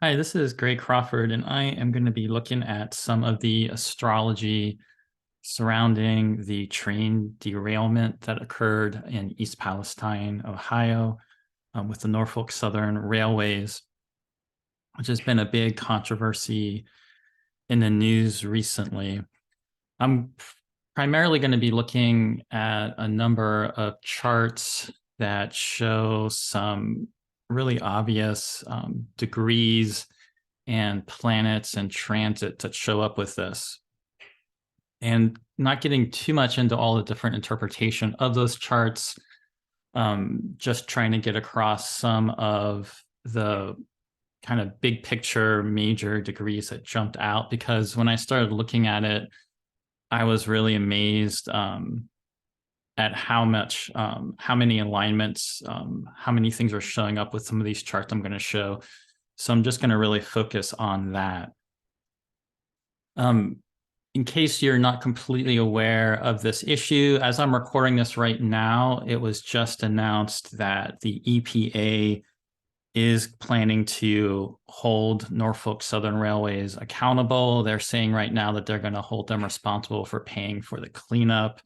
Hi, this is Greg Crawford, and I am going to be looking at some of the astrology surrounding the train derailment that occurred in East Palestine, Ohio, with the Norfolk Southern Railways, which has been a big controversy in the news recently. I'm primarily going to be looking at a number of charts that show some really obvious degrees and planets and transits that show up with this. And not getting too much into all the different interpretation of those charts, just trying to get across some of the kind of big picture major degrees that jumped out, because when I started looking at it, I was really amazed at how many alignments, how many things are showing up with some of these charts I'm going to show. So I'm just going to really focus on that. In case you're not completely aware of this issue, as I'm recording this right now, it was just announced that the EPA is planning to hold Norfolk Southern Railways accountable. They're saying right now that they're going to hold them responsible for paying for the cleanup.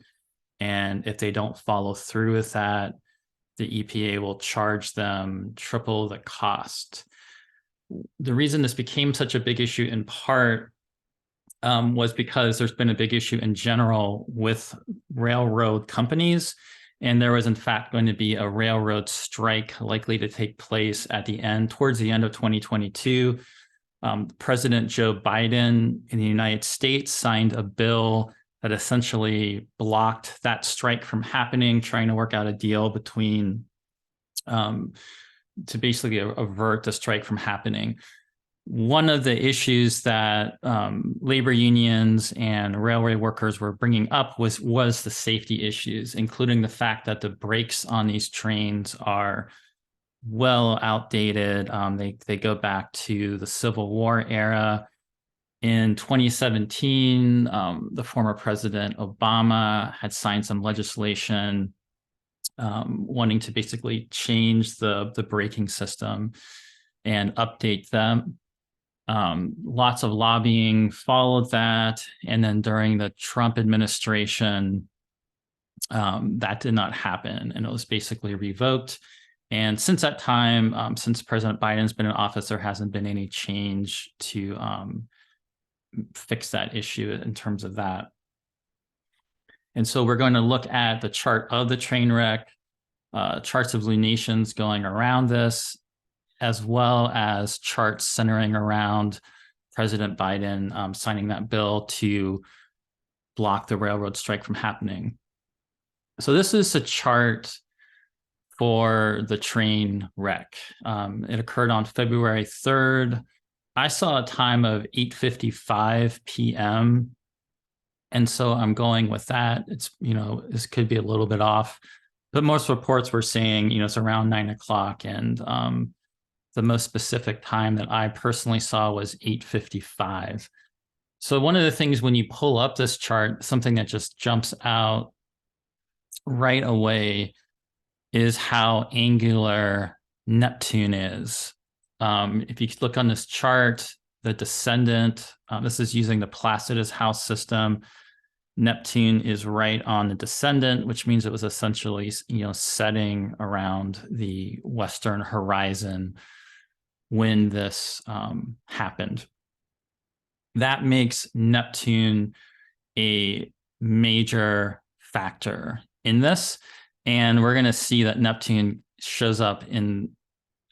And if they don't follow through with that, the EPA will charge them triple the cost. The reason this became such a big issue in part was because there's been a big issue in general with railroad companies. And there was, in fact, going to be a railroad strike likely to take place towards the end of 2022. President Joe Biden in the United States signed a bill that essentially blocked that strike from happening, trying to work out a deal between to basically avert the strike from happening. One of the issues that labor unions and railway workers were bringing up was the safety issues, including the fact that the brakes on these trains are well outdated. They go back to the Civil War era. In 2017, the former President Obama had signed some legislation wanting to basically change the braking system and update them. Lots of lobbying followed that. And then during the Trump administration, that did not happen, and it was basically revoked. And since that time, since President Biden's been in office, there hasn't been any change to fix that issue in terms of that. And so we're going to look at the chart of the train wreck, charts of lunations going around this, as well as charts centering around President Biden signing that bill to block the railroad strike from happening. So this is a chart for the train wreck. It occurred on February 3rd. I saw a time of 8:55 p.m. And so I'm going with that. This could be a little bit off, but most reports were saying, it's around 9 o'clock. And the most specific time that I personally saw was 8:55. So one of the things when you pull up this chart, something that just jumps out right away is how angular Neptune is. If you look on this chart, the descendant, this is using the Placidus house system. Neptune is right on the descendant, which means it was essentially, setting around the western horizon when this happened. That makes Neptune a major factor in this. And we're going to see that Neptune shows up in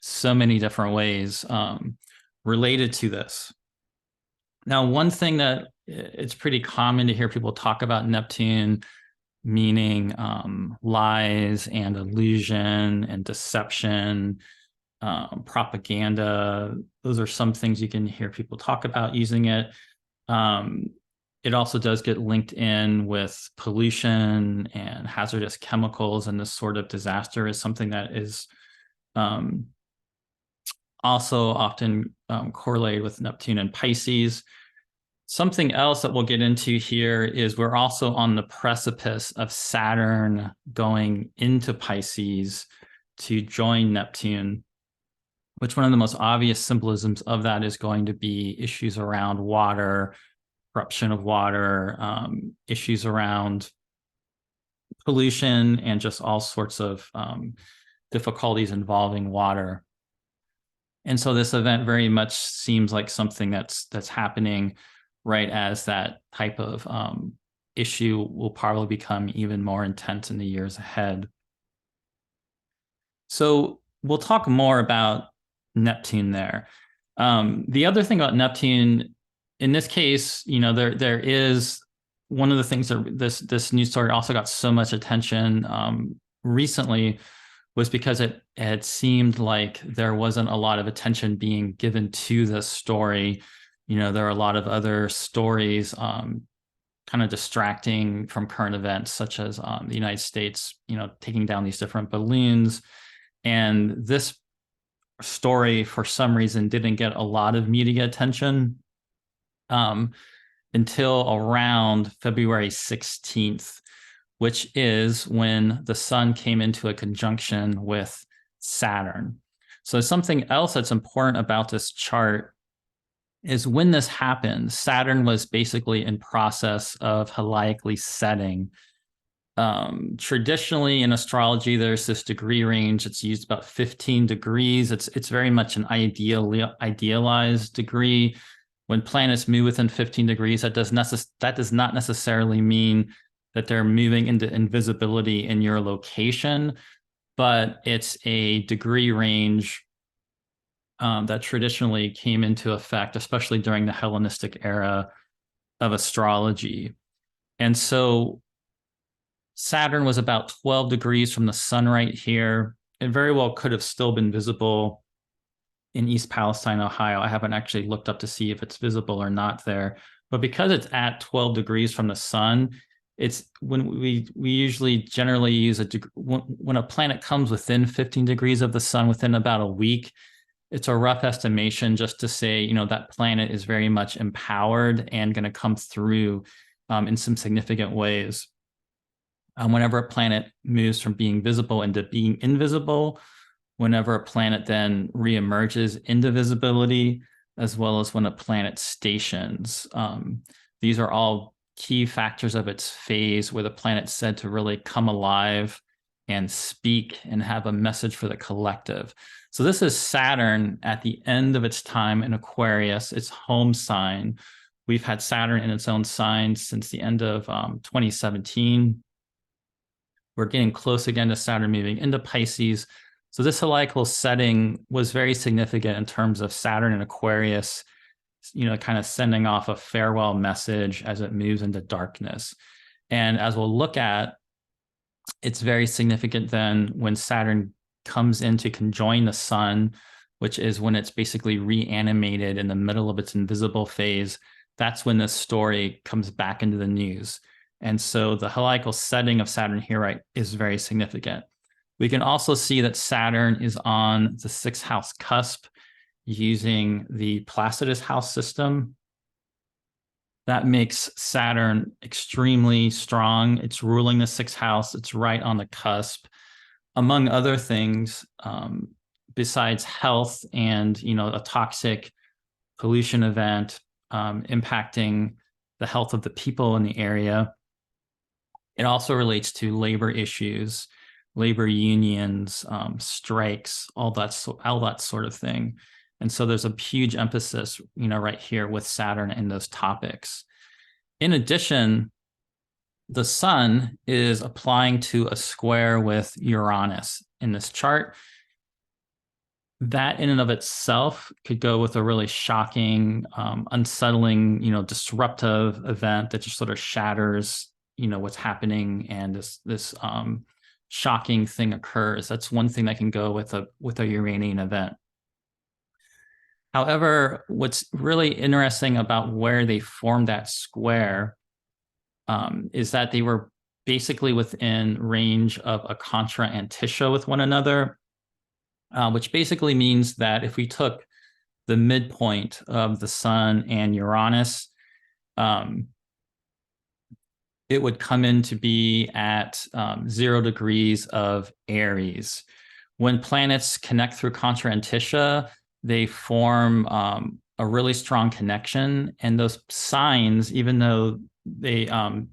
so many different ways related to this. Now, one thing that it's pretty common to hear people talk about Neptune, meaning lies and illusion and deception, propaganda. Those are some things you can hear people talk about using it. It also does get linked in with pollution and hazardous chemicals, and this sort of disaster is something that is also often correlated with Neptune and Pisces. Something else that we'll get into here is we're also on the precipice of Saturn going into Pisces to join Neptune. which one of the most obvious symbolisms of that is going to be issues around water, corruption of water, issues around pollution, and just all sorts of difficulties involving water. And so this event very much seems like something that's happening right as that type of issue will probably become even more intense in the years ahead. So we'll talk more about Neptune there. The other thing about Neptune, in this case, there is one of the things that this news story also got so much attention recently was because it had seemed like there wasn't a lot of attention being given to this story. There are a lot of other stories kind of distracting from current events, such as the United States, taking down these different balloons. And this story, for some reason, didn't get a lot of media attention until around February 16th, which is when the sun came into a conjunction with Saturn. So something else that's important about this chart is when this happened, Saturn was basically in process of heliacally setting. Traditionally in astrology, there's this degree range. It's used about 15 degrees. It's very much an idealized degree. When planets move within 15 degrees, that does not necessarily mean that they're moving into invisibility in your location, but it's a degree range that traditionally came into effect, especially during the Hellenistic era of astrology. And so Saturn was about 12 degrees from the sun right here. It very well could have still been visible in East Palestine, Ohio. I haven't actually looked up to see if it's visible or not there. But because it's at 12 degrees from the sun, it's when we usually generally use when a planet comes within 15 degrees of the sun within about a week, it's a rough estimation just to say, that planet is very much empowered and going to come through in some significant ways. Whenever a planet moves from being visible into being invisible, whenever a planet then reemerges into visibility, as well as when a planet stations. These are all key factors of its phase where the planet's said to really come alive and speak and have a message for the collective. So this is Saturn at the end of its time in Aquarius, its home sign. We've had Saturn in its own sign since the end of 2017. We're getting close again to Saturn moving into Pisces. So this heliacal setting was very significant in terms of Saturn and Aquarius, kind of sending off a farewell message as it moves into darkness. And as we'll look at, it's very significant then when Saturn comes in to conjoin the sun, which is when it's basically reanimated in the middle of its invisible phase. That's when this story comes back into the news. And so the heliacal setting of Saturn here, right, is very significant. We can also see that Saturn is on the 6th house cusp using the Placidus house system. That makes Saturn extremely strong. It's ruling the 6th house. It's right on the cusp. Among other things, besides health and, a toxic pollution event impacting the health of the people in the area, it also relates to labor issues, labor unions, strikes, all that sort of thing. And so there's a huge emphasis, right here with Saturn in those topics. In addition, the sun is applying to a square with Uranus in this chart. That in and of itself could go with a really shocking, unsettling, disruptive event that just sort of shatters, what's happening, and this shocking thing occurs. That's one thing that can go with a Uranian event. However, what's really interesting about where they formed that square is that they were basically within range of a contra antitia with one another, which basically means that if we took the midpoint of the sun and Uranus, it would come in to be at 0 degrees of Aries, when planets connect through contra anticia, they form a really strong connection. And those signs, even though they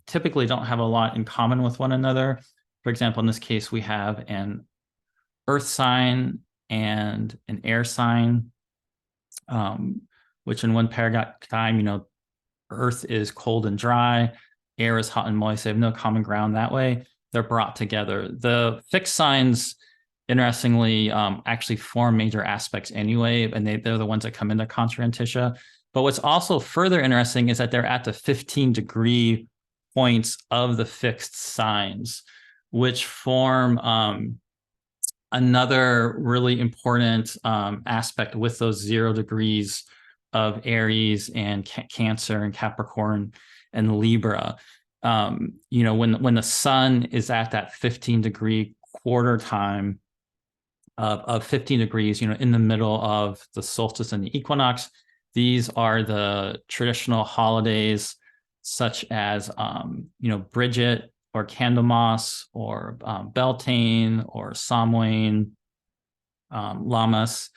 typically don't have a lot in common with one another, for example, in this case, we have an earth sign and an air sign, which in one paradigm, earth is cold and dry, air is hot and moist. They have no common ground that way. They're brought together. The fixed signs, interestingly, actually form major aspects anyway, and they're the ones that come into contra anticia. But what's also further interesting is that they're at the 15-degree points of the fixed signs, which form another really important aspect with those 0 degrees of Aries and Cancer and Capricorn and Libra. When the sun is at that 15-degree quarter time of 15 degrees, in the middle of the solstice and the equinox, these are the traditional holidays such as, Bridget or Candlemas or Beltane or Samhain, Lammas.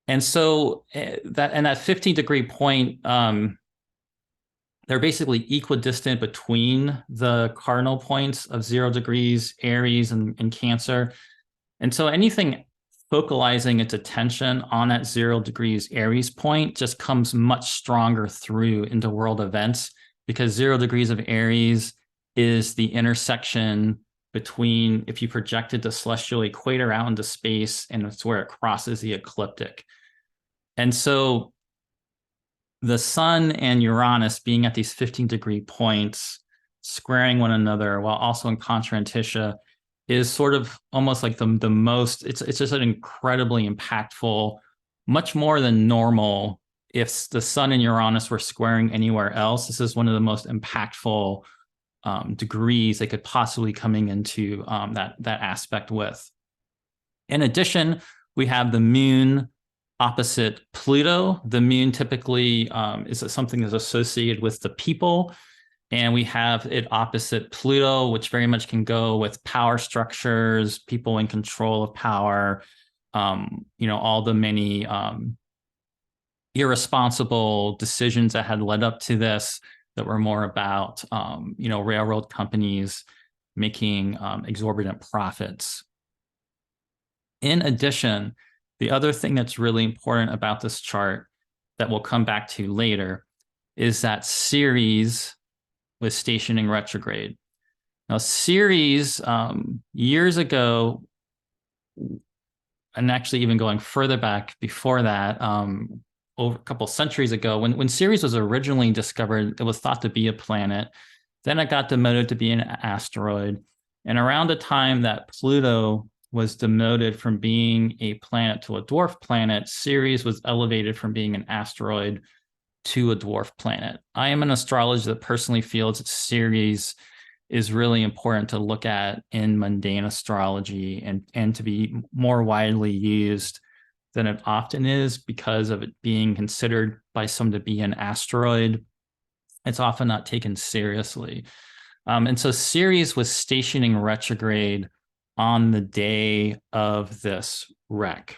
And so that 15-degree point, they're basically equidistant between the cardinal points of 0 degrees, Aries and Cancer. And so anything focalizing its attention on that 0 degrees Aries point just comes much stronger through into world events, because 0 degrees of Aries is the intersection between, if you projected the celestial equator out into space, and it's where it crosses the ecliptic. And so the sun and Uranus being at these 15-degree points, squaring one another while also in contra anticia, is sort of almost like the most, it's just an incredibly impactful, much more than normal. If the sun and Uranus were squaring anywhere else, this is one of the most impactful degrees they could possibly coming into that aspect with. In addition, we have the moon opposite Pluto. The moon typically is something that's associated with the people, and we have it opposite Pluto, which very much can go with power structures, people in control of power, all the many irresponsible decisions that had led up to this that were more about, railroad companies making exorbitant profits. In addition, the other thing that's really important about this chart that we'll come back to later is that Ceres was stationing retrograde. Now, Ceres, years ago, and actually even going further back before that, over a couple centuries ago, when Ceres was originally discovered, it was thought to be a planet. Then it got demoted to be an asteroid. And around the time that Pluto was demoted from being a planet to a dwarf planet, Ceres was elevated from being an asteroid to a dwarf planet. I am an astrologer that personally feels that Ceres is really important to look at in mundane astrology and to be more widely used than it often is, because of it being considered by some to be an asteroid. It's often not taken seriously. And so Ceres was stationing retrograde on the day of this wreck.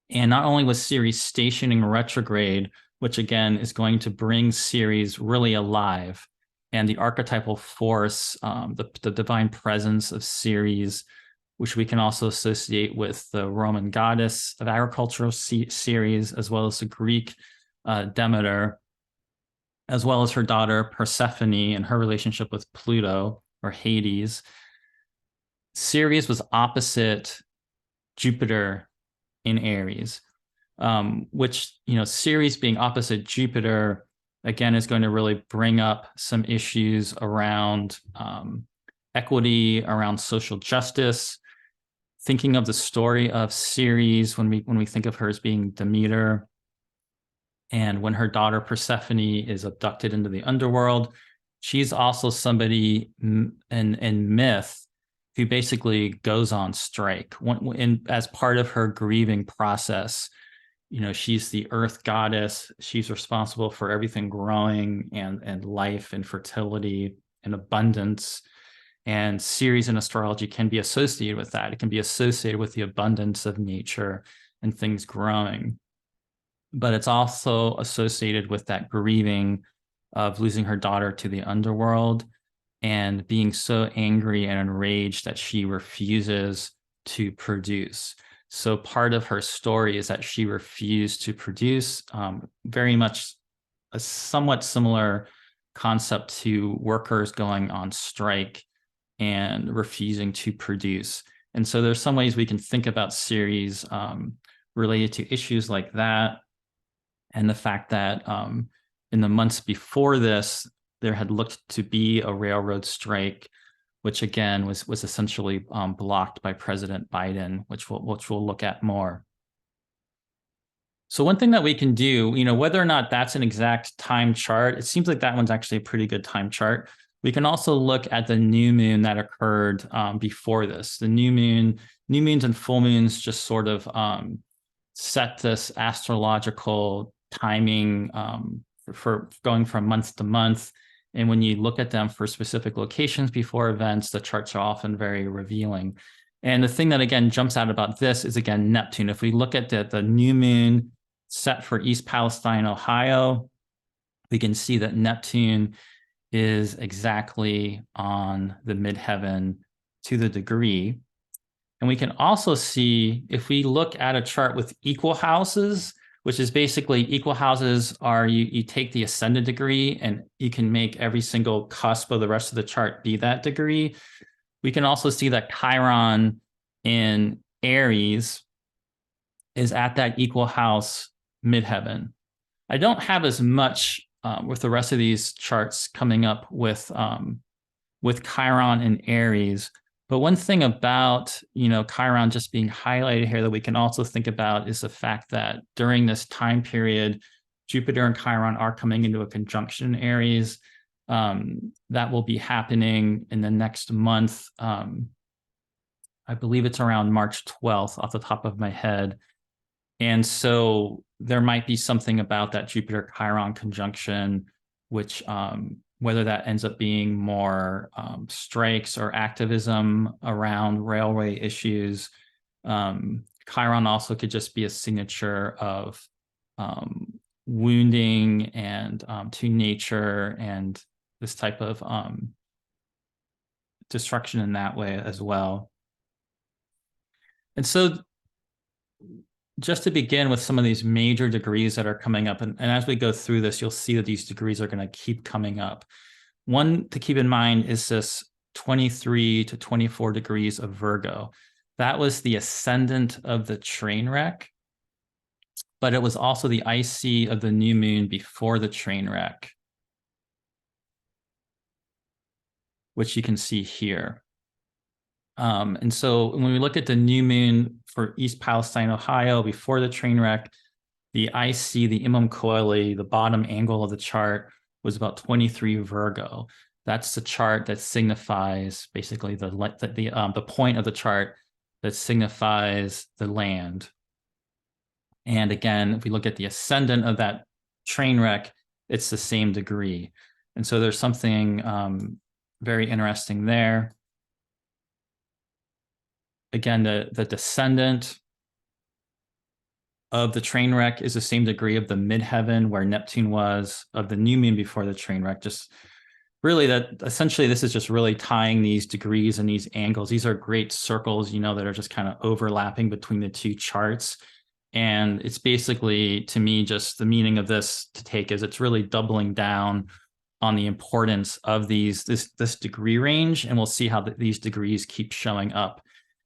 And not only was Ceres stationing retrograde, which again is going to bring Ceres really alive, and the archetypal force, the divine presence of Ceres, which we can also associate with the Roman goddess of agricultural Ceres, as well as the Greek Demeter, as well as her daughter Persephone and her relationship with Pluto or Hades. Ceres was opposite Jupiter in Aries, which, Ceres being opposite Jupiter, again, is going to really bring up some issues around equity, around social justice. Thinking of the story of Ceres, when we think of her as being Demeter, and when her daughter Persephone is abducted into the underworld, she's also somebody in myth who basically goes on strike. As part of her grieving process, she's the earth goddess. She's responsible for everything growing and life and fertility and abundance. And Ceres in astrology can be associated with that. It can be associated with the abundance of nature and things growing. But it's also associated with that grieving of losing her daughter to the underworld and being so angry and enraged that she refuses to produce. So part of her story is that she refused to produce, very much a somewhat similar concept to workers going on strike and refusing to produce. And so there's some ways we can think about Ceres related to issues like that, and the fact that in the months before this, there had looked to be a railroad strike, which again was essentially blocked by President Biden, which we'll look at more. So one thing that we can do, whether or not that's an exact time chart, it seems like that one's actually a pretty good time chart. We can also look at the new moon that occurred before this. The new moons and full moons just sort of set this astrological timing for going from month to month. And when you look at them for specific locations before events, the charts are often very revealing. And the thing that, again, jumps out about this is, again, Neptune. If we look at the new moon set for East Palestine, Ohio, we can see that Neptune is exactly on the midheaven to the degree. And we can also see, if we look at a chart with equal houses, which is basically equal houses are you take the ascendant degree and you can make every single cusp of the rest of the chart be that degree. We can also see that Chiron in Aries is at that equal house midheaven. I don't have as much with the rest of these charts coming up with Chiron in Aries. But one thing about, Chiron just being highlighted here that we can also think about is the fact that during this time period, Jupiter and Chiron are coming into a conjunction in Aries. That will be happening in the next month. I believe it's around March 12th off the top of my head. And so there might be something about that Jupiter-Chiron conjunction, which whether that ends up being more strikes or activism around railway issues. Chiron also could just be a signature of wounding and to nature and this type of destruction in that way as well. And so just to begin with some of these major degrees that are coming up, and as we go through this, you'll see that these degrees are going to keep coming up. One to keep in mind is this 23 to 24 degrees of Virgo. That was the ascendant of the train wreck, but it was also the IC of the new moon before the train wreck, which you can see here. And so when we look at the new moon for East Palestine, Ohio, before the train wreck, the IC, the Imam Coeli, the bottom angle of the chart was about 23 Virgo. That's the chart that signifies basically the point of the chart that signifies the land. And again, if we look at the ascendant of that train wreck, it's the same degree. And so there's something very interesting there. Again, the descendant of the train wreck is the same degree of the midheaven where Neptune was of the new moon before the train wreck. Just really that essentially this is just really tying these degrees and these angles. These are great circles, that are just kind of overlapping between the two charts. And it's basically, to me, just the meaning of this to take is it's really doubling down on the importance of this degree range. And we'll see how these degrees keep showing up.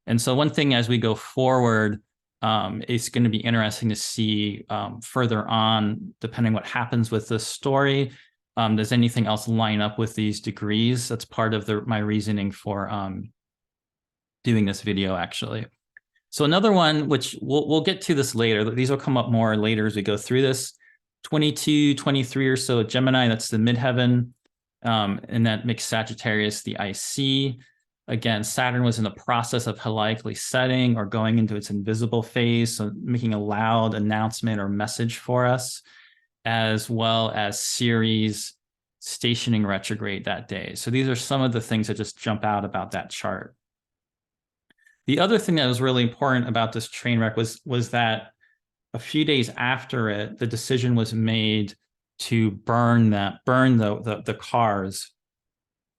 And so one thing as we go forward, it's going to be interesting to see further on, depending what happens with this story, does anything else line up with these degrees? That's part of my reasoning for doing this video, actually. So another one, which we'll get to this later, these will come up more later as we go through this, 22, 23 or so Gemini, that's the midheaven, and that makes Sagittarius the IC. Again, Saturn was in the process of helically setting or going into its invisible phase, so making a loud announcement or message for us, as well as Ceres stationing retrograde that day. So these are some of the things that just jump out about that chart. The other thing that was really important about this train wreck was that a few days after it, the decision was made to burn the cars,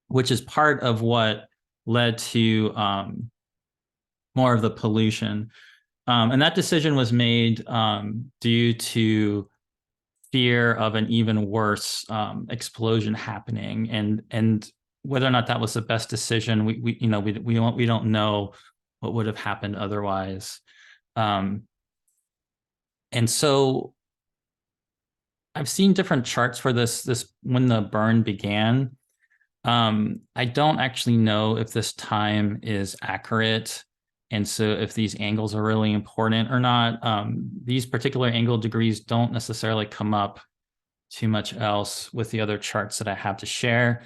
which is part of what led to more of the pollution. And that decision was made due to fear of an even worse explosion happening, and whether or not that was the best decision, we don't know what would have happened otherwise. And so I've seen different charts for this when the burn began. I don't actually know if this time is accurate, and so if these angles are really important or not. These particular angle degrees don't necessarily come up too much else with the other charts that I have to share.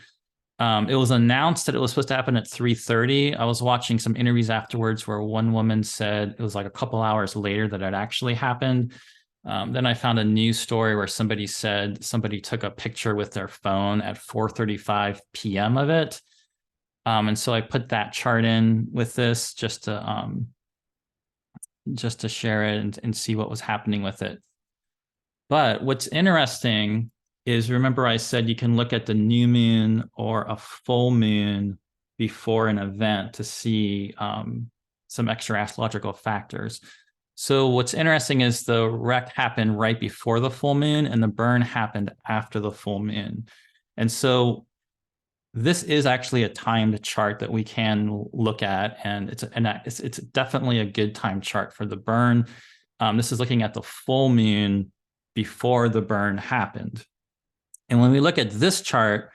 It was announced that it was supposed to happen at 3:30. I was watching some interviews afterwards where one woman said it was like a couple hours later that it actually happened. Then I found a news story where somebody said somebody took a picture with their phone at 4:35 p.m. of it. And so I put that chart in with this just to share it and see what was happening with it. But what's interesting is, remember I said you can look at the new moon or a full moon before an event to see some extra astrological factors. So what's interesting is the wreck happened right before the full moon and the burn happened after the full moon. And so this is actually a timed chart that we can look at, and it's definitely a good time chart for the burn. This is looking at the full moon before the burn happened. And when we look at this chart,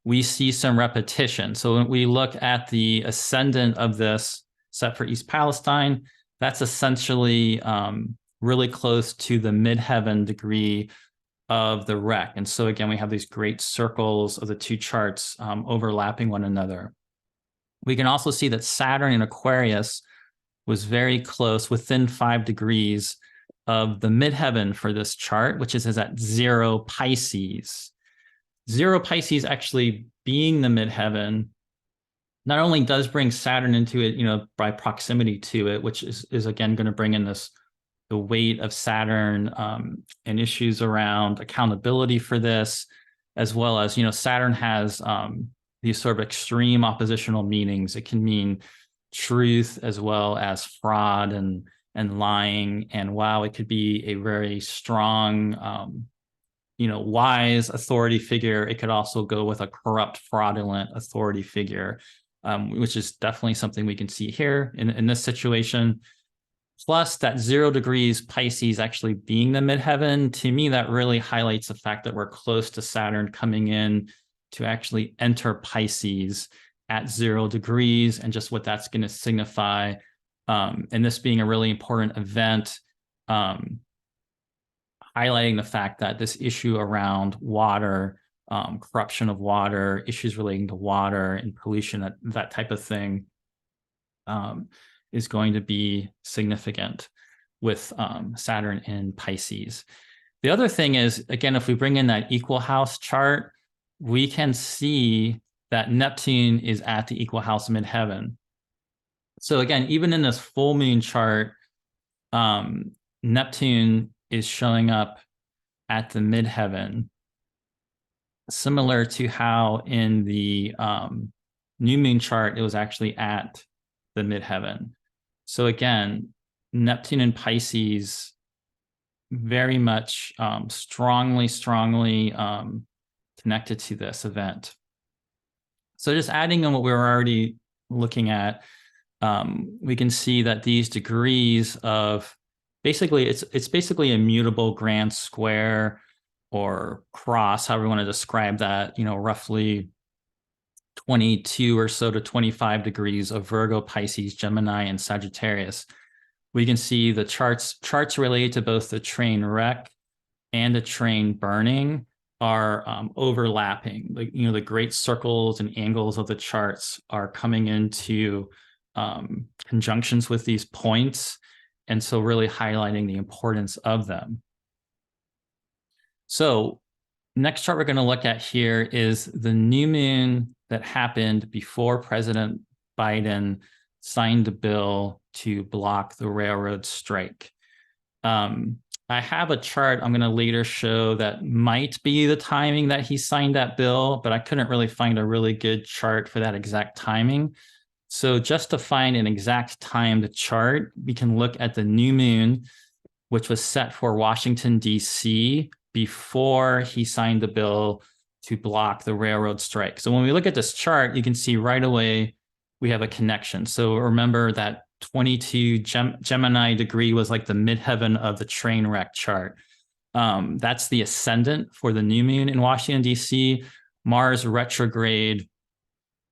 we see some repetition. So when we look at the ascendant of this set for East Palestine, that's essentially really close to the midheaven degree of the wreck. And so again, we have these great circles of the two charts overlapping one another. We can also see that Saturn in Aquarius was very close, within 5 degrees of the midheaven for this chart, which is at 0 Pisces. 0 Pisces actually being the midheaven not only does bring Saturn into it, by proximity to it, which is again going to bring in the weight of Saturn and issues around accountability for this, as well as, Saturn has these sort of extreme oppositional meanings. It can mean truth as well as fraud and lying. And while it could be a very strong, wise authority figure, it could also go with a corrupt, fraudulent authority figure, which is definitely something we can see here in this situation. Plus that 0 degrees Pisces actually being the midheaven, to me, that really highlights the fact that we're close to Saturn coming in to actually enter Pisces at 0 degrees, and just what that's going to signify. And this being a really important event, highlighting the fact that this issue around water, corruption of water, issues relating to water and pollution, that type of thing, is going to be significant with Saturn in Pisces. The other thing is, again, if we bring in that equal house chart, we can see that Neptune is at the equal house midheaven. So again, even in this full moon chart, Neptune is showing up at the midheaven, similar to how in the new moon chart, it was actually at the midheaven. So again, Neptune and Pisces very much strongly connected to this event. So just adding on what we were already looking at, we can see that these degrees of basically, it's basically a mutable grand square or cross, however you want to describe that, roughly 22 or so to 25 degrees of Virgo, Pisces, Gemini, and Sagittarius. We can see the charts related to both the train wreck and the train burning are overlapping. The great circles and angles of the charts are coming into conjunctions with these points, and so really highlighting the importance of them. So Next chart we're going to look at here is the new moon that happened before President Biden signed a bill to block the railroad strike. I have a chart I'm going to later show that might be the timing that he signed that bill, but I couldn't really find a really good chart for that exact timing. So just to find an exact timed chart, we can look at the new moon, which was set for Washington, D.C. before he signed the bill to block the railroad strike. So when we look at this chart, you can see right away we have a connection. So remember that 22 Gemini degree was like the midheaven of the train wreck chart. That's the ascendant for the new moon in Washington, D.C. Mars retrograde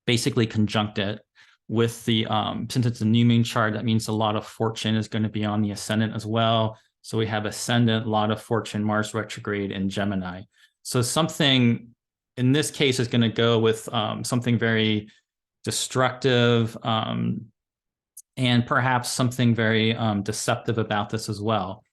basically conjunct it with the, since it's a new moon chart, that means a lot of fortune is going to be on the ascendant as well. So we have ascendant, a lot of fortune, Mars retrograde in Gemini. So something in this case is going to go with something very destructive, and perhaps something very deceptive about this as well.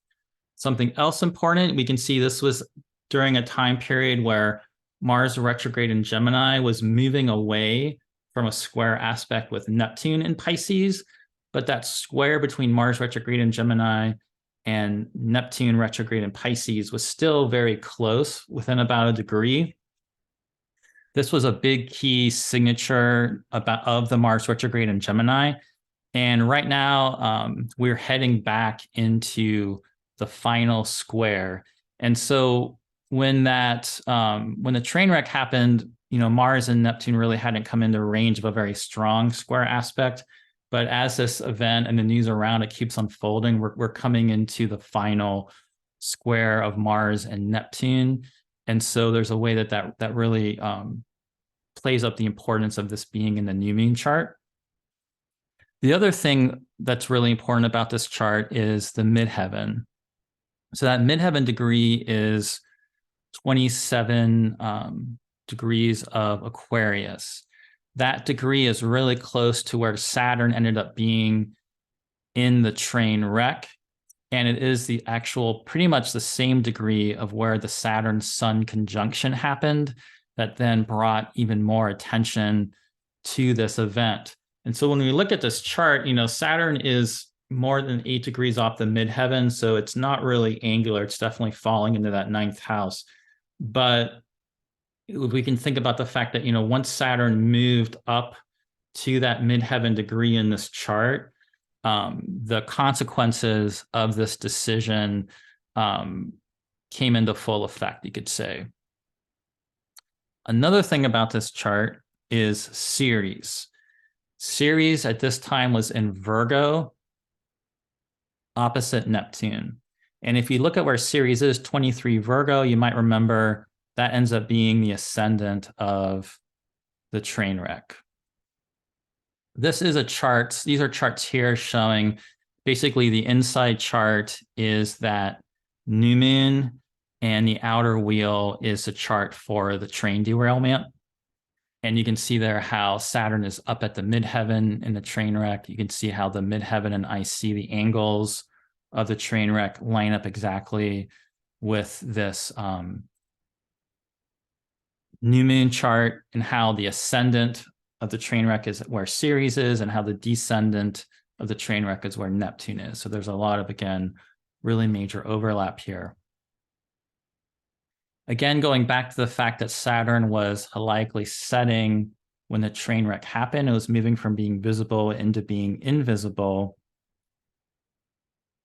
Something else important, we can see this was during a time period where Mars retrograde in Gemini was moving away from a square aspect with Neptune in Pisces, but that square between Mars retrograde in Gemini and Neptune retrograde in Pisces was still very close, within about a degree. This was a big key signature of the Mars retrograde in Gemini. And right now, we're heading back into the final square. And so when the train wreck happened, Mars and Neptune really hadn't come into range of a very strong square aspect. But as this event and the news around it keeps unfolding, we're coming into the final square of Mars and Neptune. And so there's a way that really plays up the importance of this being in the new moon chart. The other thing that's really important about this chart is the midheaven. So that midheaven degree is 27 degrees of Aquarius. That degree is really close to where Saturn ended up being in the train wreck. And it is the actual, pretty much the same degree of where the Saturn-Sun conjunction happened that then brought even more attention to this event. And so when we look at this chart, Saturn is more than 8 degrees off the midheaven, so it's not really angular. It's definitely falling into that 9th house. But we can think about the fact that, once Saturn moved up to that midheaven degree in this chart, the consequences of this decision came into full effect, you could say. Another thing about this chart is Ceres. Ceres at this time was in Virgo, opposite Neptune. And if you look at where Ceres is, 23 Virgo, you might remember that ends up being the ascendant of the train wreck. This is a chart. These are charts here showing basically the inside chart is that new moon, and the outer wheel is the chart for the train derailment. And you can see there how Saturn is up at the midheaven in the train wreck. You can see how the midheaven and IC, the angles of the train wreck, line up exactly with this new moon chart, and how the ascendant of the train wreck is where Ceres is, and how the descendant of the train wreck is where Neptune is. So there's a lot of, again, really major overlap here. Again, going back to the fact that Saturn was likely setting when the train wreck happened, it was moving from being visible into being invisible.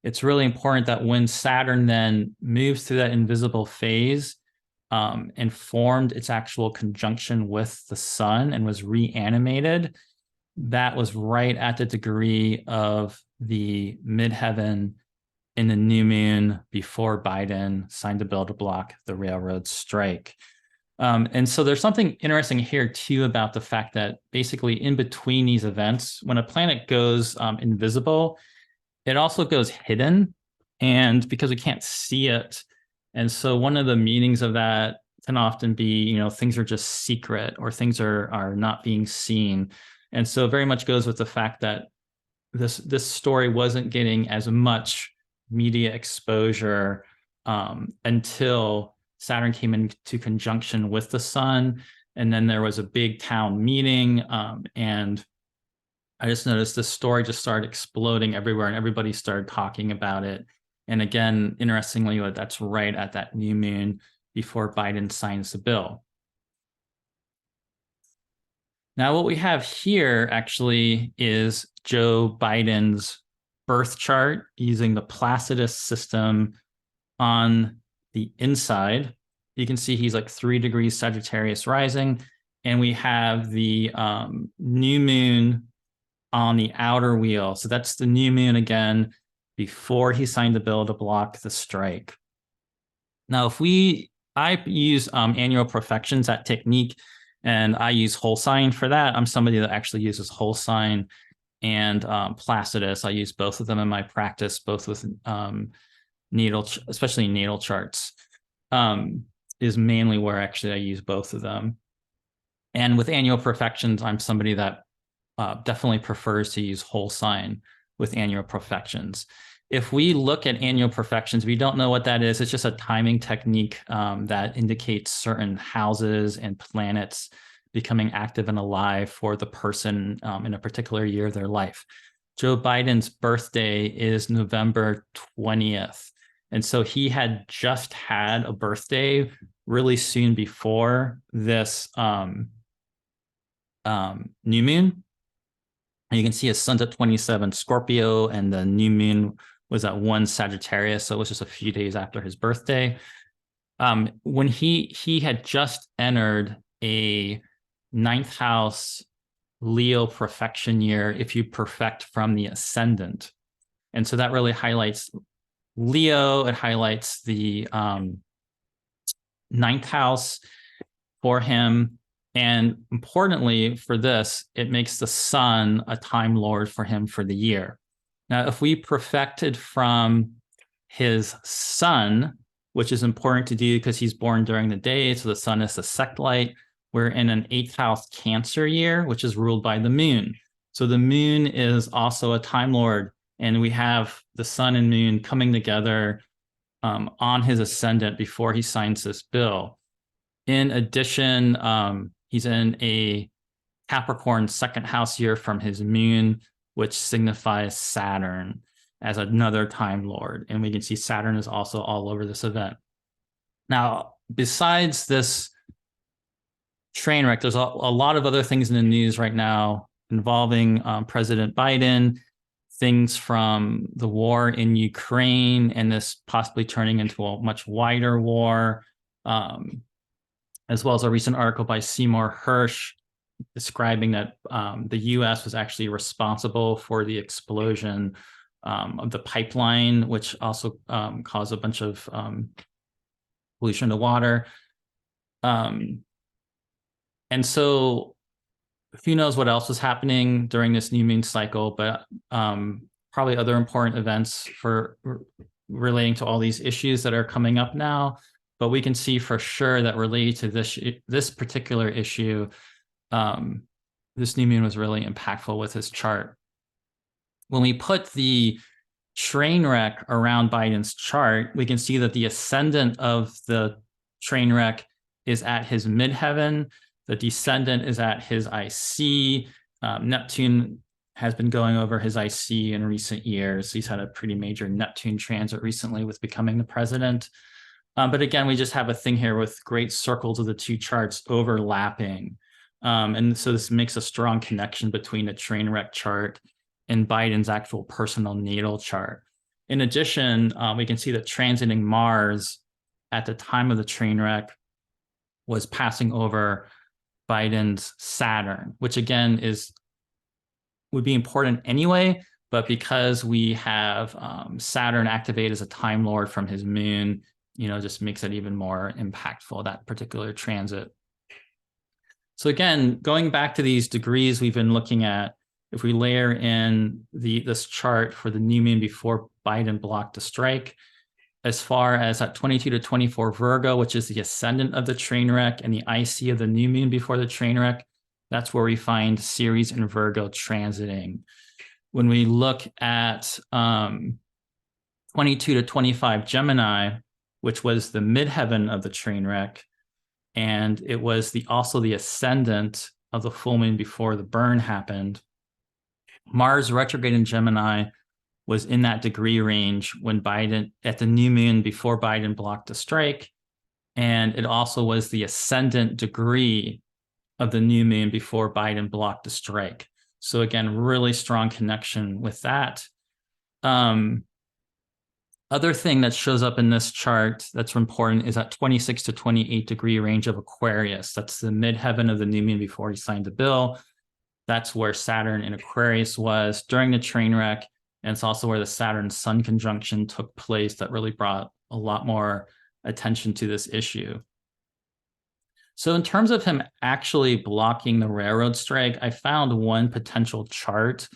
It's really important that when Saturn then moves through that invisible phase and formed its actual conjunction with the sun and was reanimated, that was right at the degree of the midheaven in the new moon before Biden signed a bill to block the railroad strike. And so there's something interesting here too about the fact that basically in between these events, when a planet goes invisible, it also goes hidden, and because we can't see it. And so one of the meanings of that can often be, things are just secret, or things are not being seen. And so very much goes with the fact that this story wasn't getting as much media exposure until Saturn came into conjunction with the sun, and then there was a big town meeting, and I just noticed this story just started exploding everywhere, and everybody started talking about it. And again, interestingly, that's right at that new moon before Biden signs the bill. Now, what we have here actually is Joe Biden's birth chart using the Phasis system on the inside. You can see he's like 3 degrees Sagittarius rising, and we have the new moon on the outer wheel. So that's the new moon again before he signed the bill to block the strike. Now, I use annual profections, that technique, and I use whole sign for that. I'm somebody that actually uses whole sign and Placidus. I use both of them in my practice, both with natal, especially natal charts, is mainly where actually I use both of them. And with annual perfections, I'm somebody that definitely prefers to use whole sign with annual perfections. If we look at annual perfections, we don't know what that is. It's just a timing technique that indicates certain houses and planets becoming active and alive for the person in a particular year of their life. Joe Biden's birthday is November 20th. And so he had just had a birthday really soon before this new moon. And you can see his sun's at 27 Scorpio, and the new moon was at 1 Sagittarius. So it was just a few days after his birthday. When he had just entered a 9th house Leo perfection year, if you perfect from the ascendant. And so that really highlights Leo. It highlights the 9th house for him. And importantly for this, it makes the sun a time lord for him for the year. Now, if we perfected from his sun, which is important to do because he's born during the day, so the sun is the sect light, we're in an 8th house Cancer year, which is ruled by the moon. So the moon is also a time lord, and we have the sun and moon coming together on his ascendant before he signs this bill. In addition, he's in a Capricorn 2nd house year from his moon, which signifies Saturn as another time lord. And we can see Saturn is also all over this event. Now, besides this train wreck, there's a lot of other things in the news right now involving President Biden, things from the war in Ukraine and this possibly turning into a much wider war, as well as a recent article by Seymour Hersh describing that the U.S. was actually responsible for the explosion of the pipeline, which also caused a bunch of pollution to water. And so who knows what else was happening during this new moon cycle, but probably other important events for relating to all these issues that are coming up now. But we can see for sure that related to this particular issue, this new moon was really impactful with his chart. When we put the train wreck around Biden's chart, we can see that the ascendant of the train wreck is at his midheaven. The descendant is at his IC. Neptune has been going over his IC in recent years. He's had a pretty major Neptune transit recently with becoming the president. But again, we just have a thing here with great circles of the two charts overlapping. And so this makes a strong connection between the train wreck chart and Biden's actual personal natal chart. In addition, we can see that transiting Mars at the time of the train wreck was passing over Biden's Saturn, which again would be important anyway, but because we have Saturn activate as a time lord from his moon, just makes it even more impactful, that particular transit. So again, going back to these degrees we've been looking at, if we layer in this chart for the new moon before Biden blocked the strike, as far as at 22 to 24 Virgo, which is the ascendant of the train wreck and the IC of the new moon before the train wreck, that's where we find Ceres and Virgo transiting. When we look at 22 to 25 Gemini, which was the midheaven of the train wreck. And it was also the ascendant of the full moon before the burn happened. Mars retrograde in Gemini was in that degree range when Biden, at the new moon before Biden blocked the strike. And it also was the ascendant degree of the new moon before Biden blocked the strike. So again, really strong connection with that. Other thing that shows up in this chart that's important is that 26 to 28 degree range of Aquarius. That's the midheaven of the new moon before he signed the bill. That's where Saturn in Aquarius was during the train wreck. And it's also where the Saturn-Sun conjunction took place that really brought a lot more attention to this issue. So in terms of him actually blocking the railroad strike, I found one potential chart.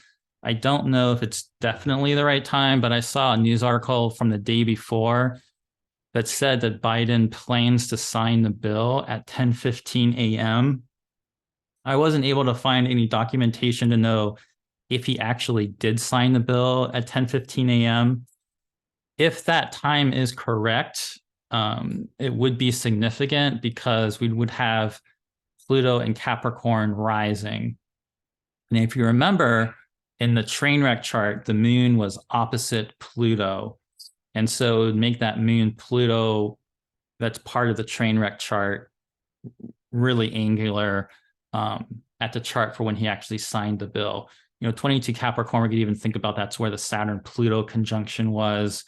I don't know if it's definitely the right time, but I saw a news article from the day before that said that Biden plans to sign the bill at 10:15 a.m. I wasn't able to find any documentation to know if he actually did sign the bill at 10:15 a.m. If that time is correct, it would be significant because we would have Pluto and Capricorn rising. And if you remember, in the train wreck chart, the moon was opposite Pluto. And so it would make that moon Pluto, that's part of the train wreck chart, really angular at the chart for when he actually signed the bill. 22 Capricorn, we could even think about that's where the Saturn-Pluto conjunction was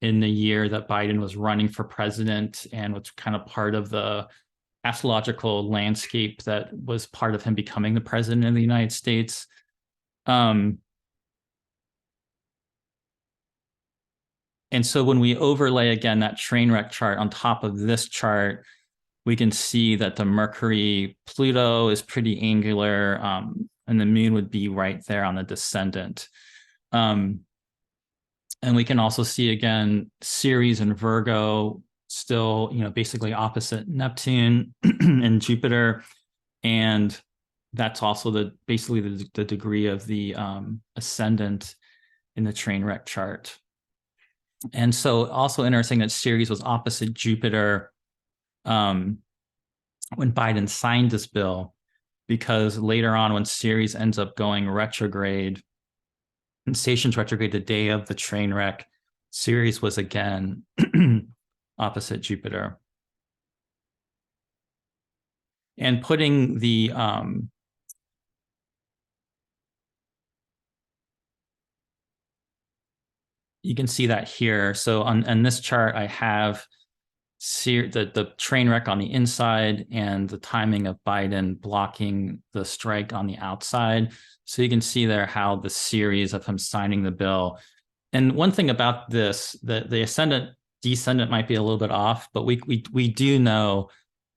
in the year that Biden was running for president, and was kind of part of the astrological landscape that was part of him becoming the president of the United States. And so when we overlay again that train wreck chart on top of this chart, we can see that the Mercury Pluto is pretty angular, and the moon would be right there on the descendant. And we can also see again Ceres and Virgo still, basically opposite Neptune and Jupiter, and that's also basically the degree of the ascendant in the train wreck chart. And so also interesting that Ceres was opposite Jupiter when Biden signed this bill, because later on when Ceres ends up going retrograde, and stations retrograde the day of the train wreck, Ceres was again opposite Jupiter. And putting the you can see that here. So on this chart, I have the train wreck on the inside and the timing of Biden blocking the strike on the outside. So you can see there how the series of him signing the bill. And one thing about this, the ascendant descendant might be a little bit off, but we do know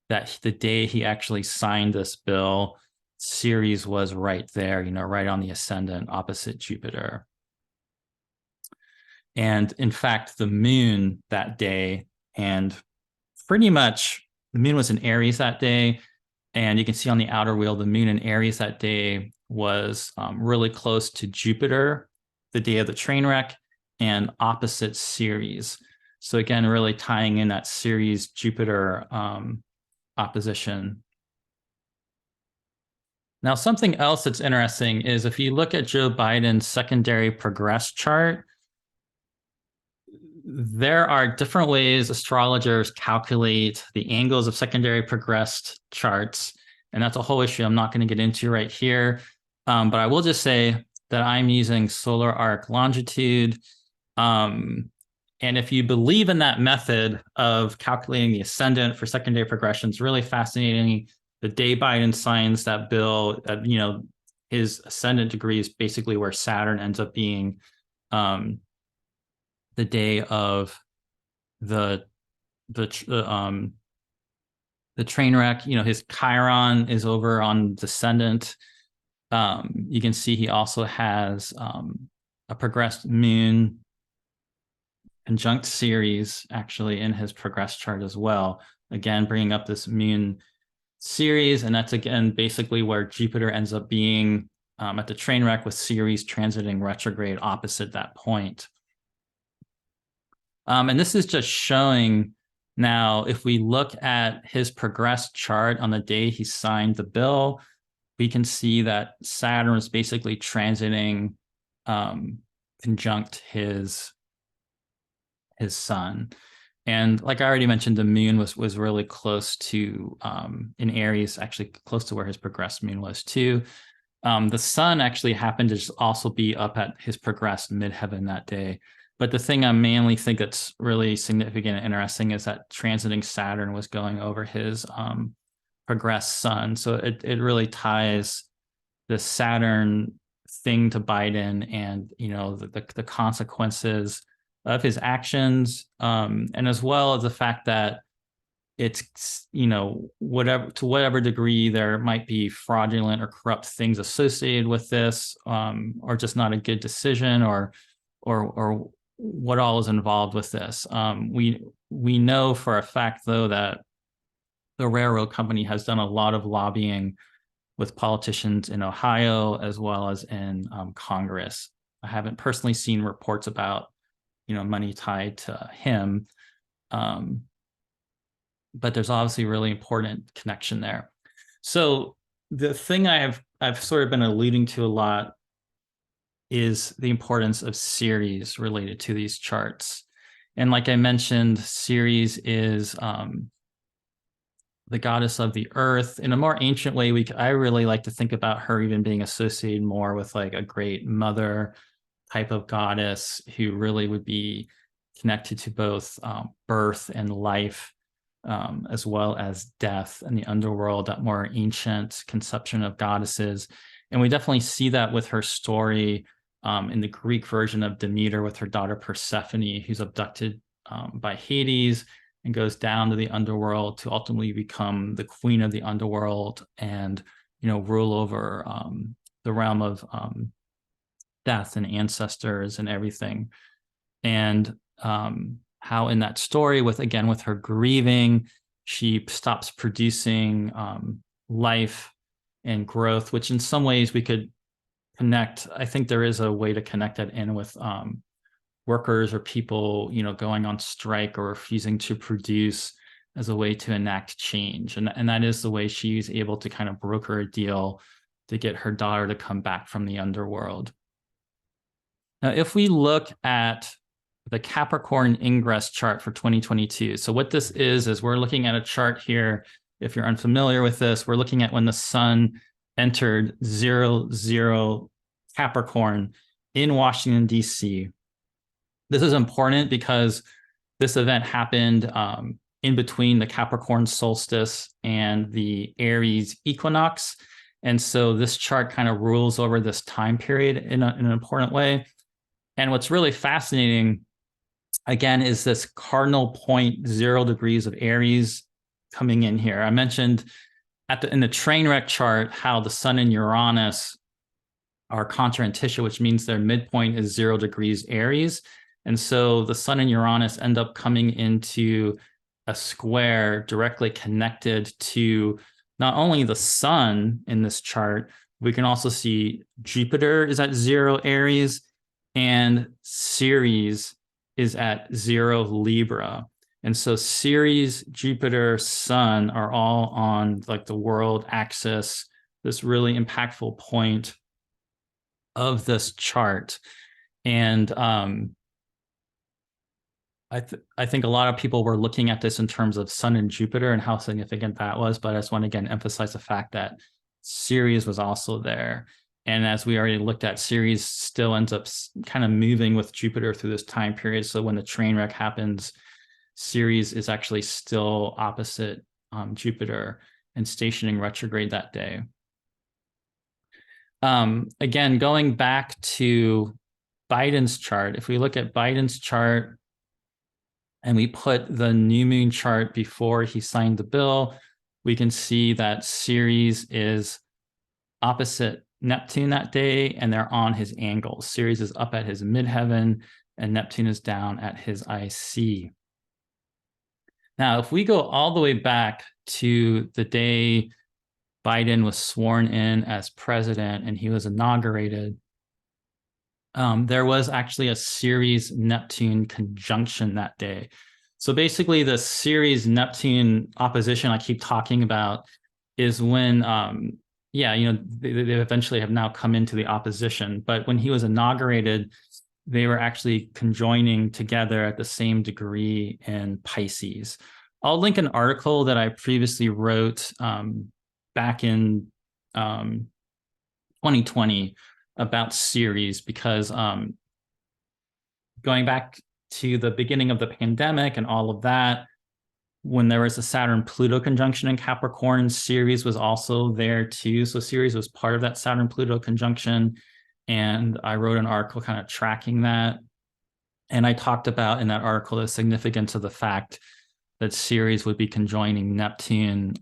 that the day he actually signed this bill, Ceres was right there, right on the ascendant opposite Jupiter. And in fact, the moon that day, and pretty much the moon was in Aries that day. And you can see on the outer wheel, the moon in Aries that day was really close to Jupiter, the day of the train wreck, and opposite Ceres. So again, really tying in that Ceres-Jupiter opposition. Now, something else that's interesting is if you look at Joe Biden's secondary progress chart, there are different ways astrologers calculate the angles of secondary progressed charts, and that's a whole issue I'm not going to get into right here. But I will just say that I'm using solar arc longitude. And if you believe in that method of calculating the ascendant for secondary progressions, really fascinating. The day Biden signs that bill, his ascendant degree is basically where Saturn ends up being the day of the train wreck. His Chiron is over on descendant. You can see he also has a progressed moon conjunct Ceres actually in his progress chart as well. Again, bringing up this moon Ceres, and that's again basically where Jupiter ends up being at the train wreck, with Ceres transiting retrograde opposite that point. And this is just showing Now, if we look at his progressed chart on the day he signed the bill, we can see that Saturn was basically transiting conjunct his sun. And like I already mentioned, the moon was really close to in Aries, actually close to where his progressed moon was too. The sun actually happened to just also be up at his progressed midheaven that day. But the thing I mainly think that's really significant and interesting is that transiting Saturn was going over his progressed sun. So it really ties the Saturn thing to Biden and, you know, the consequences of his actions, and as well as the fact that it's, you know, whatever degree there might be fraudulent or corrupt things associated with this, or just not a good decision, or what all is involved with this. We know for a fact, though, that the railroad company has done a lot of lobbying with politicians in Ohio as well as in Congress. I haven't personally seen reports about, you know, money tied to him, but there's obviously a really important connection there. So the thing I've sort of been alluding to a lot is the importance of Ceres related to these charts. And like I mentioned, Ceres is the goddess of the earth. In a more ancient way, I really like to think about her even being associated more with like a great mother type of goddess who really would be connected to both birth and life, as well as death and the underworld, that more ancient conception of goddesses. And we definitely see that with her story in the Greek version of Demeter with her daughter Persephone, who's abducted by Hades and goes down to the underworld to ultimately become the queen of the underworld and, you know, rule over the realm of death and ancestors and everything. And how in that story with her grieving, she stops producing life and growth, which in some ways we could connect. I think there is a way to connect that in with workers or people, you know, going on strike or refusing to produce as a way to enact change. And that is the way she's able to kind of broker a deal to get her daughter to come back from the underworld. Now, if we look at the Capricorn ingress chart for 2022, so what this is we're looking at a chart here. If you're unfamiliar with this, we're looking at when the sun entered 00 Capricorn in Washington, D.C. This is important because this event happened in between the Capricorn solstice and the Aries equinox. And so this chart kind of rules over this time period in an important way. And what's really fascinating, again, is this cardinal point 0 degrees of Aries coming in here. I mentioned in the train wreck chart how the sun and Uranus are contra intitia, which means their midpoint is 0 degrees Aries. And so the sun and Uranus end up coming into a square directly connected to not only the sun in this chart, we can also see Jupiter is at 0 Aries and Ceres is at 0 Libra. And so Ceres, Jupiter, Sun are all on like the world axis, this really impactful point of this chart. And I think a lot of people were looking at this in terms of Sun and Jupiter and how significant that was. But I just want to again emphasize the fact that Ceres was also there. And as we already looked at, Ceres still ends up kind of moving with Jupiter through this time period. So when the train wreck happens, Ceres is actually still opposite Jupiter and stationing retrograde that day. Again, going back to Biden's chart, if we look at Biden's chart and we put the new moon chart before he signed the bill, we can see that Ceres is opposite Neptune that day, and they're on his angles. Ceres is up at his midheaven, and Neptune is down at his IC. Now, if we go all the way back to the day Biden was sworn in as president and he was inaugurated, there was actually a Ceres-Neptune conjunction that day. So basically the Ceres Neptune opposition I keep talking about is when, yeah, they eventually have now come into the opposition. But when he was inaugurated, they were actually conjoining together at the same degree in Pisces. I'll link an article that I previously wrote back in 2020 about Ceres, because going back to the beginning of the pandemic and all of that, when there was a Saturn-Pluto conjunction in Capricorn, Ceres was also there too. So Ceres was part of that Saturn-Pluto conjunction. And I wrote an article kind of tracking that. And I talked about in that article the significance of the fact that Ceres would be conjoining Neptune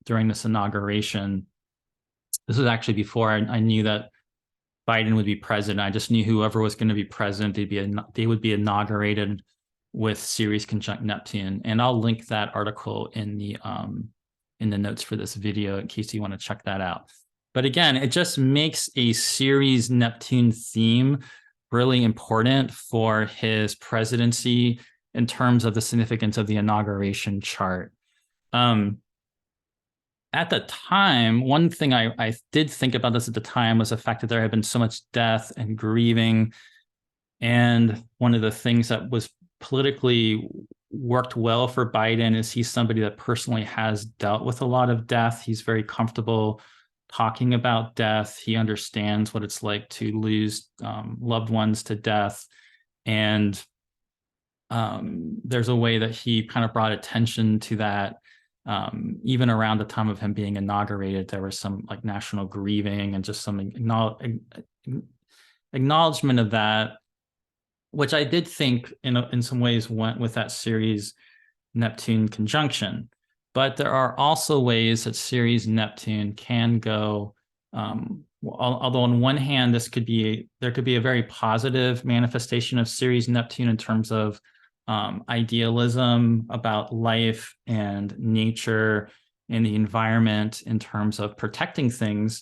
during this inauguration. This was actually before I knew that Biden would be president. I just knew whoever was going to be president, they would be inaugurated with Ceres conjunct Neptune. And I'll link that article in the notes for this video in case you want to check that out. But again, it just makes a Ceres Neptune theme really important for his presidency in terms of the significance of the inauguration chart. At the time, one thing I did think about this at the time was the fact that there had been so much death and grieving. And one of the things that was politically worked well for Biden is he's somebody that personally has dealt with a lot of death. He's very comfortable talking about death. He understands what it's like to lose loved ones to death. And there's a way that he kind of brought attention to that. Even around the time of him being inaugurated, there was some like national grieving and just some acknowledgement of that, which I did think in some ways went with that Ceres Neptune conjunction. But there are also ways that Ceres Neptune can go, although on one hand, there could be a very positive manifestation of Ceres Neptune in terms of idealism about life and nature and the environment in terms of protecting things,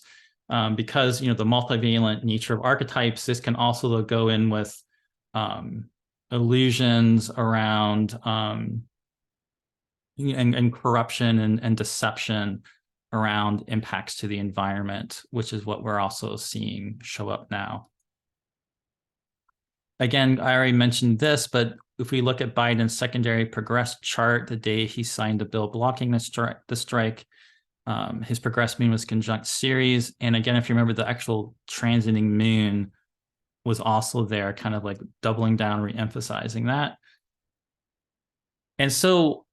because the multivalent nature of archetypes. This can also go in with illusions around and corruption and deception around impacts to the environment, which is what we're also seeing show up now. Again, I already mentioned this, but if we look at Biden's secondary progress chart, the day he signed a bill blocking the strike, his progress moon was conjunct Ceres. And again, if you remember, the actual transiting moon was also there, kind of like doubling down, re-emphasizing that. And so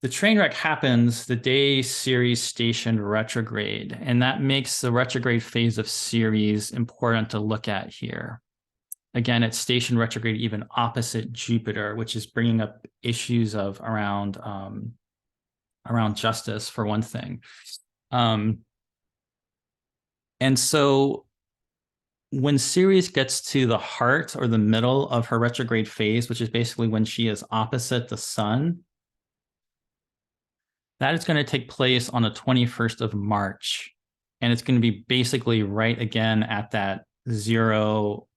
the train wreck happens the day Ceres stationed retrograde, and that makes the retrograde phase of Ceres important to look at here. Again, it's stationed retrograde even opposite Jupiter, which is bringing up issues of around justice, for one thing. And so when Ceres gets to the heart or the middle of her retrograde phase, which is basically when she is opposite the sun, that is going to take place on the 21st of March. And it's going to be basically right again at that zero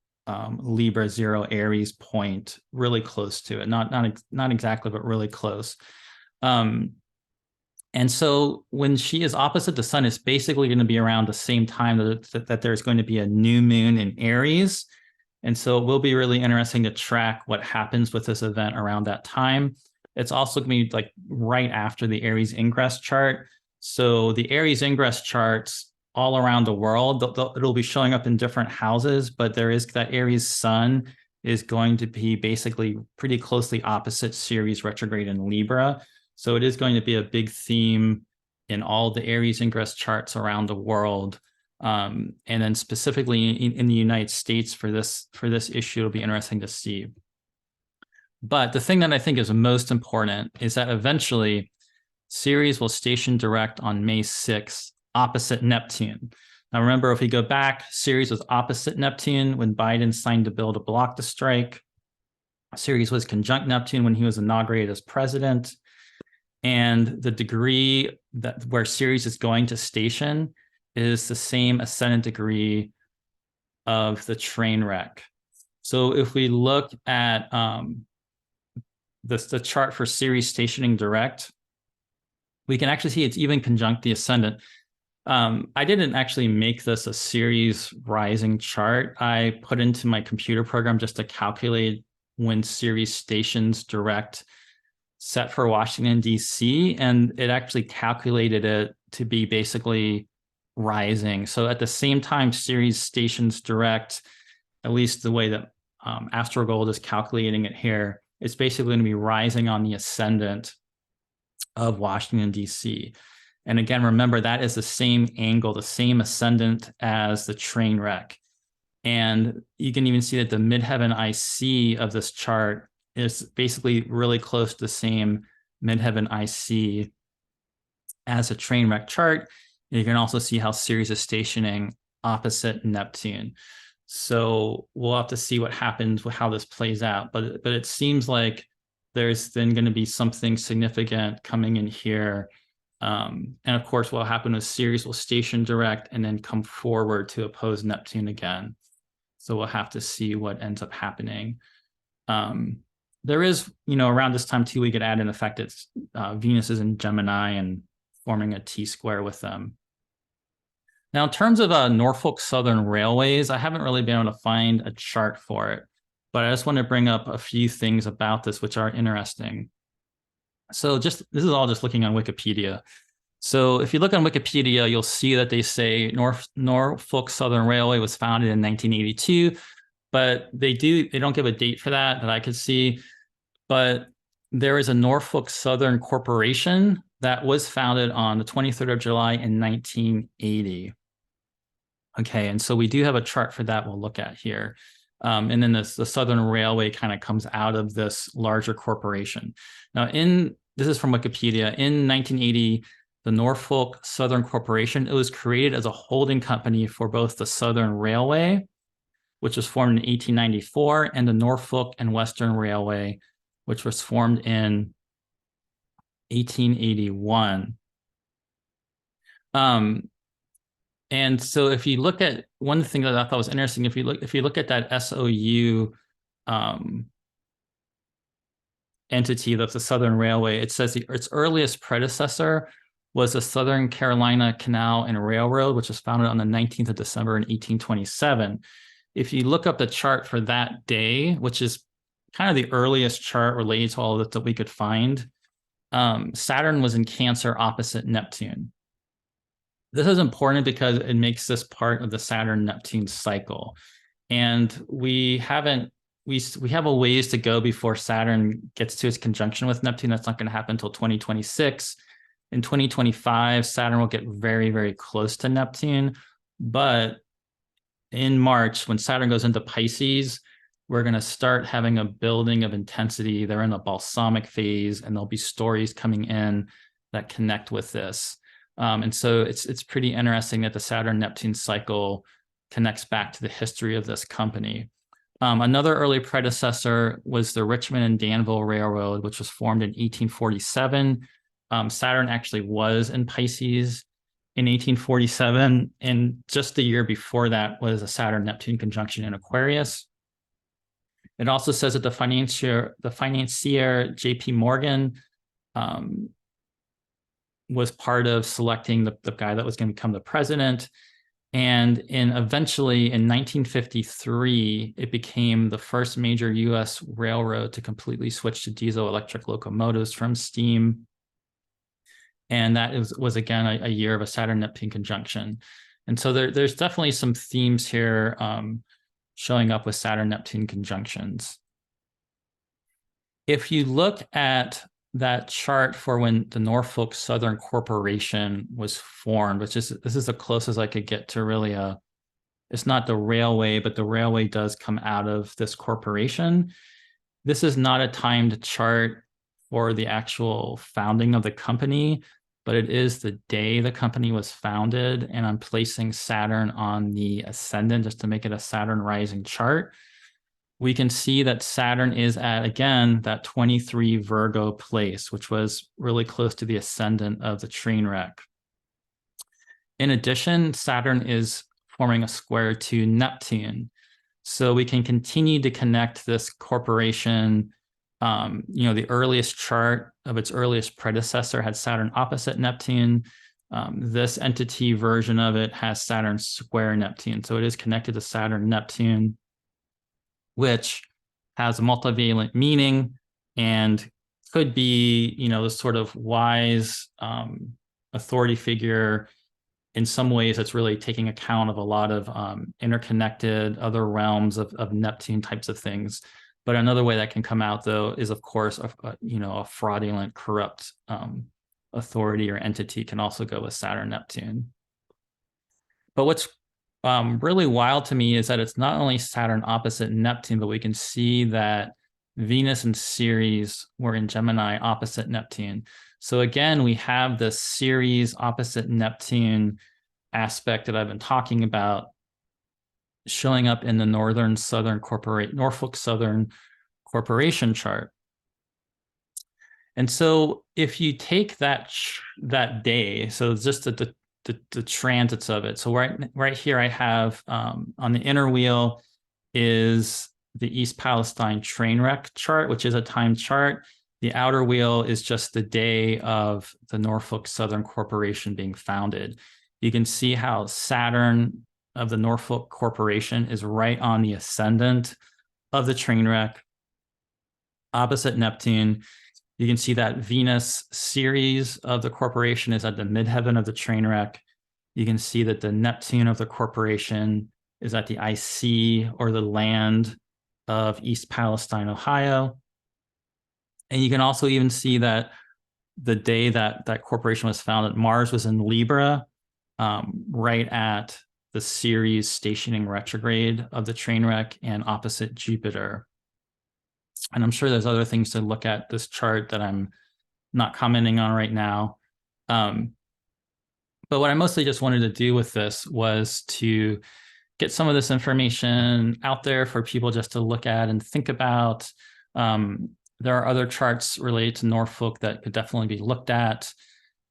Libra, zero Aries point, really close to it. Not exactly, but really close. And so when she is opposite the sun, it's basically going to be around the same time that there's going to be a new moon in Aries. And so it will be really interesting to track what happens with this event around that time. It's also going to be like right after the Aries ingress chart. So the Aries ingress charts all around the world, it'll be showing up in different houses, but there is that Aries sun is going to be basically pretty closely opposite Ceres retrograde in Libra. So it is going to be a big theme in all the Aries ingress charts around the world. And then specifically in the United States for this issue, it'll be interesting to see. But the thing that I think is most important is that eventually Ceres will station direct on May 6th, opposite Neptune. Now, remember, if we go back, Ceres was opposite Neptune when Biden signed a bill to block the strike. Ceres was conjunct Neptune when he was inaugurated as president. And the degree that where Ceres is going to station is the same ascendant degree of the train wreck. So if we look at the chart for Ceres stationing direct, we can actually see it's even conjunct the ascendant. I didn't actually make this a Ceres rising chart. I put into my computer program just to calculate when Ceres stations direct set for Washington, D.C., and it actually calculated it to be basically rising. So at the same time Ceres stations direct, at least the way that AstroGold is calculating it here, it's basically going to be rising on the ascendant of Washington, D.C. And again, remember, that is the same angle, the same ascendant as the train wreck. And you can even see that the midheaven IC of this chart is basically really close to the same midheaven IC as a train wreck chart. And you can also see how Ceres is stationing opposite Neptune. So we'll have to see what happens with how this plays out. But it seems like there's then going to be something significant coming in here. And of course, what will happen is Ceres will station direct and then come forward to oppose Neptune again. So we'll have to see what ends up happening. There is, around this time too, we could add in the fact that Venus is in Gemini and forming a T-square with them. Now, in terms of Norfolk Southern Railways, I haven't really been able to find a chart for it, but I just want to bring up a few things about this which are interesting. So this is all just looking on Wikipedia. So if you look on Wikipedia, you'll see that they say Norfolk Southern Railway was founded in 1982, but they don't give a date for that I could see. But there is a Norfolk Southern Corporation that was founded on the 23rd of July in 1980. Okay, and so we do have a chart for that we'll look at here. And then the Southern Railway kind of comes out of this larger corporation. Now, this is from Wikipedia. In 1980, the Norfolk Southern Corporation, it was created as a holding company for both the Southern Railway, which was formed in 1894, and the Norfolk and Western Railway, which was formed in 1881. And so if you look at one thing that I thought was interesting, if you look at that SOU entity, that's the Southern Railway, it says its earliest predecessor was the Southern Carolina Canal and Railroad, which was founded on the 19th of December in 1827. If you look up the chart for that day, which is kind of the earliest chart related to all of this that we could find, Saturn was in Cancer opposite Neptune. This is important because it makes this part of the Saturn-Neptune cycle. And we have a ways to go before Saturn gets to its conjunction with Neptune. That's not going to happen until 2026. In 2025, Saturn will get very, very close to Neptune. But in March, when Saturn goes into Pisces, we're going to start having a building of intensity. They're in a balsamic phase, and there'll be stories coming in that connect with this. And so it's pretty interesting that the Saturn-Neptune cycle connects back to the history of this company. Another early predecessor was the Richmond and Danville Railroad, which was formed in 1847. Saturn actually was in Pisces in 1847, and just the year before that was a Saturn-Neptune conjunction in Aquarius. It also says that the financier J.P. Morgan was part of selecting the guy that was going to become the president. And eventually in 1953, it became the first major U.S. railroad to completely switch to diesel electric locomotives from steam. And that was again, a year of a Saturn-Neptune conjunction. And so there's definitely some themes here showing up with Saturn-Neptune conjunctions. If you look at that chart for when the Norfolk Southern Corporation was formed, this is the closest I could get to really it's not the railway, but the railway does come out of this corporation. This is not a timed chart for the actual founding of the company, but it is the day the company was founded, and I'm placing Saturn on the ascendant just to make it a Saturn rising chart. We can see that Saturn is at, again, that 23 Virgo place, which was really close to the ascendant of the train wreck. In addition, Saturn is forming a square to Neptune. So we can continue to connect this corporation The earliest chart of its earliest predecessor had Saturn opposite Neptune. This entity version of it has Saturn square Neptune. So it is connected to Saturn Neptune, which has a multivalent meaning and could be, the sort of wise authority figure. In some ways, it's really taking account of a lot of interconnected other realms of Neptune types of things. But another way that can come out, though, is, of course, a fraudulent, corrupt authority or entity can also go with Saturn Neptune. But what's really wild to me is that it's not only Saturn opposite Neptune, but we can see that Venus and Ceres were in Gemini opposite Neptune. So again, we have the Ceres opposite Neptune aspect that I've been talking about showing up in the Norfolk Southern Corporation chart. And so if you take that day, so just the transits of it. So right here I have on the inner wheel is the East Palestine train wreck chart, which is a time chart. The outer wheel is just the day of the Norfolk Southern Corporation being founded. You can see how Saturn of the Norfolk Corporation is right on the ascendant of the train wreck, opposite Neptune. You can see that Venus Ceres of the corporation is at the midheaven of the train wreck. You can see that the Neptune of the corporation is at the IC, or the land of East Palestine, Ohio. And you can also even see that the day that that corporation was founded, Mars was in Libra, right at the Ceres stationing retrograde of the train wreck and opposite Jupiter. And I'm sure there's other things to look at this chart that I'm not commenting on right now. But what I mostly just wanted to do with this was to get some of this information out there for people just to look at and think about. There are other charts related to Norfolk that could definitely be looked at,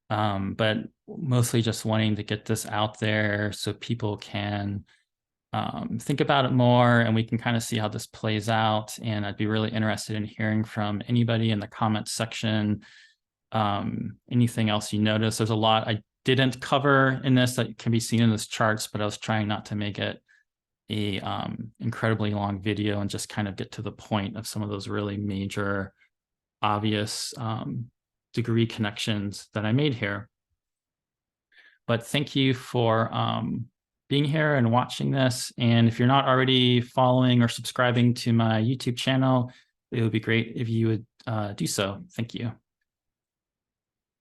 but mostly just wanting to get this out there so people can think about it more, and we can kind of see how this plays out. And I'd be really interested in hearing from anybody in the comments section. Anything else you notice? There's a lot I didn't cover in this that can be seen in this charts, but I was trying not to make it a incredibly long video and just kind of get to the point of some of those really major, obvious degree connections that I made here. But thank you for being here and watching this. And if you're not already following or subscribing to my YouTube channel, it would be great if you would do so. Thank you.